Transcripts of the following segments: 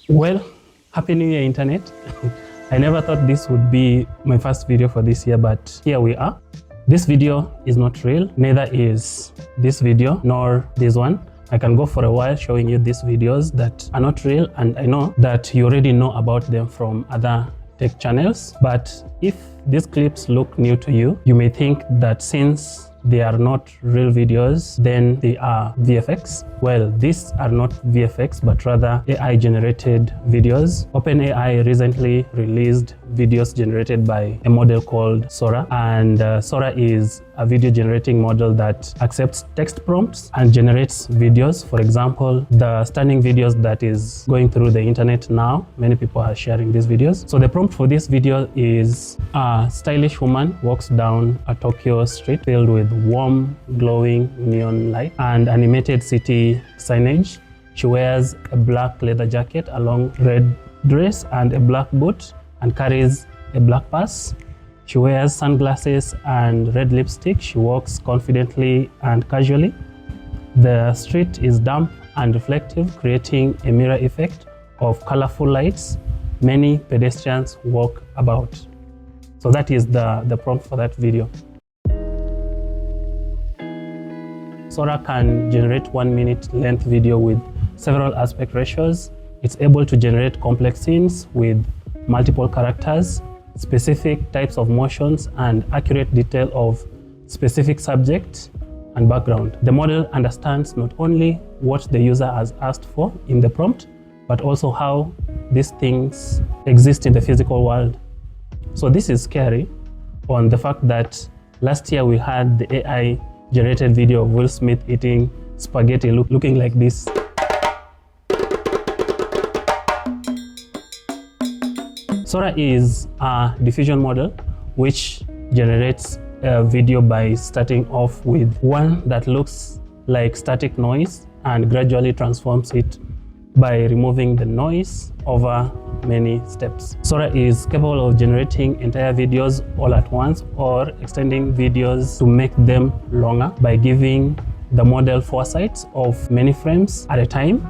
Well, Happy New Year, Internet. I never thought this would be my first video for this year, but here we are. This video is not real, neither is this video, nor this one. I can go for a while showing you these videos that are not real, and I know that you already know about them from other tech channels. But if these clips look new to you, you may think that since they are not real videos, then they are VFX. Well, these are not VFX, but rather AI generated videos. OpenAI recently released videos generated by a model called Sora, and Sora is a video generating model that accepts text prompts and generates videos. For example, the stunning videos that is going through the internet now, many people are sharing these videos. So the prompt for this video is: a stylish woman walks down a Tokyo street filled with warm, glowing neon light and animated city signage. She wears a black leather jacket, a long red dress and a black boot, and carries a black purse. She wears sunglasses and red lipstick. She walks confidently and casually. The street is damp and reflective, creating a mirror effect of colorful lights. Many pedestrians walk about. So that is the prompt for that video. Sora can generate 1 minute length video with several aspect ratios. It's able to generate complex scenes with multiple characters, specific types of motions, and accurate detail of specific subject and background. The model understands not only what the user has asked for in the prompt, but also how these things exist in the physical world. So this is scary on the fact that last year we had the AI generated video of Will Smith eating spaghetti looking like this. Sora is a diffusion model which generates a video by starting off with one that looks like static noise and gradually transforms it by removing the noise over many steps. Sora is capable of generating entire videos all at once or extending videos to make them longer by giving the model foresight of many frames at a time.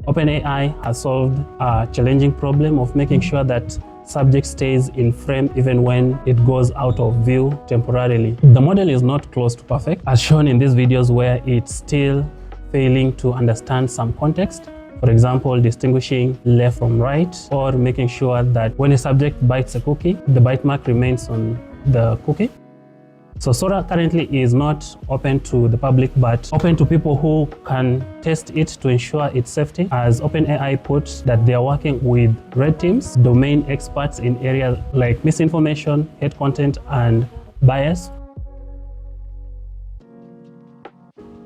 OpenAI has solved a challenging problem of making sure that subject stays in frame even when it goes out of view temporarily. The model is not close to perfect, as shown in these videos where it's still failing to understand some context. For example, distinguishing left from right, or making sure that when a subject bites a cookie, the bite mark remains on the cookie. So Sora currently is not open to the public, but open to people who can test it to ensure its safety. As OpenAI put that they are working with red teams, domain experts in areas like misinformation, hate content, and bias.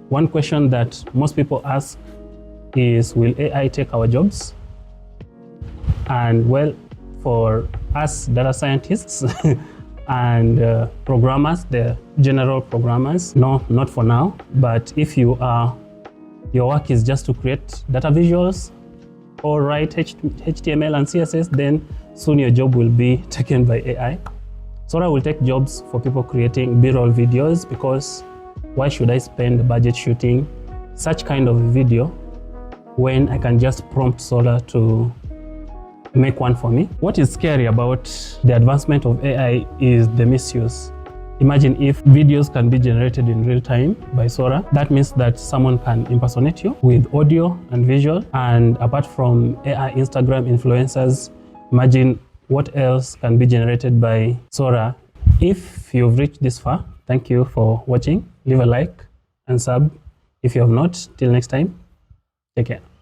One question that most people ask is, will AI take our jobs? And well, for us data scientists and programmers, the general programmers, no, not for now. But if your work is just to create data visuals or write HTML and CSS, then soon your job will be taken by AI. Sora will take jobs for people creating B-roll videos, because why should I spend budget shooting such kind of video when I can just prompt Sora to make one for me? What is scary about the advancement of AI is the misuse. Imagine if videos can be generated in real time by Sora. That means that someone can impersonate you with audio and visual. And apart from AI Instagram influencers, imagine what else can be generated by Sora. If you've reached this far, thank you for watching. Leave a like and sub if you have not. Till next time, take care.